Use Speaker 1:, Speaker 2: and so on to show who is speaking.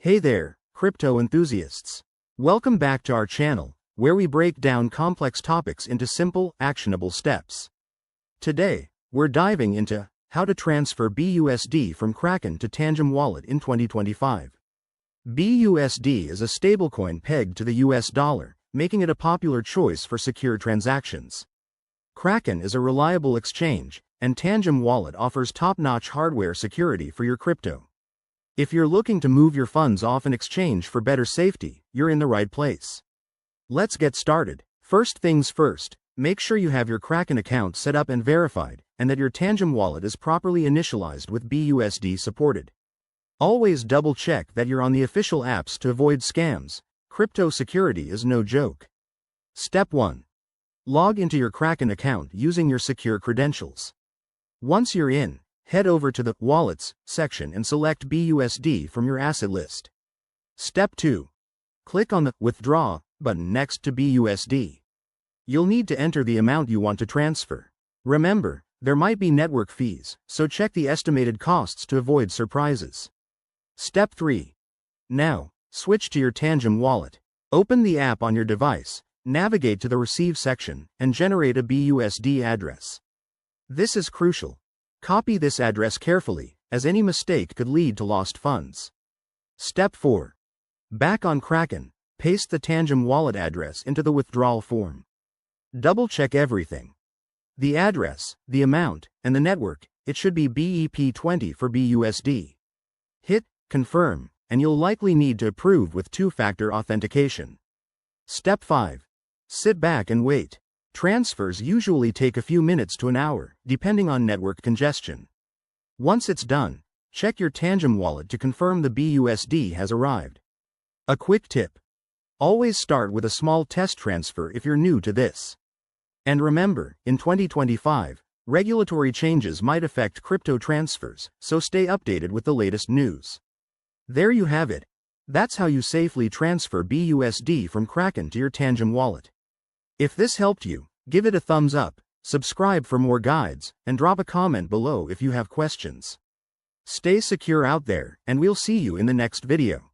Speaker 1: Hey there, crypto enthusiasts. Welcome back to our channel, where we break down complex topics into simple, actionable steps. Today, we're diving into how to transfer BUSD from Kraken to Tangem Wallet in 2025. BUSD is a stablecoin pegged to the US dollar, making it a popular choice for secure transactions. Kraken is a reliable exchange, and Tangem Wallet offers top-notch hardware security for your crypto. If you're looking to move your funds off an exchange for better safety, you're in the right place. Let's get started. First things first, make sure you have your Kraken account set up and verified, and that your Tangem wallet is properly initialized with BUSD supported. Always double-check that you're on the official apps to avoid scams. Crypto security is no joke. Step 1. Log into your Kraken account using your secure credentials. Once you're in, head over to the Wallets section and select BUSD from your asset list. Step 2. Click on the Withdraw button next to BUSD. You'll need to enter the amount you want to transfer. Remember, there might be network fees, so check the estimated costs to avoid surprises. Step 3. Now, switch to your Tangem wallet. Open the app on your device, navigate to the Receive section, and generate a BUSD address. This is crucial. Copy this address carefully, as any mistake could lead to lost funds. Step 4. Back on Kraken, paste the Tangem wallet address into the withdrawal form. Double-check everything. The address, the amount, and the network. It should be BEP20 for BUSD. Hit Confirm, and you'll likely need to approve with two-factor authentication. Step 5. Sit back and wait. Transfers usually take a few minutes to an hour, depending on network congestion. Once it's done, check your Tangem wallet to confirm the BUSD has arrived. A quick tip. Always start with a small test transfer if you're new to this. And remember, in 2025, regulatory changes might affect crypto transfers, so stay updated with the latest news. There you have it. That's how you safely transfer BUSD from Kraken to your Tangem wallet. If this helped you, give it a thumbs up, subscribe for more guides, and drop a comment below if you have questions. Stay secure out there, and we'll see you in the next video.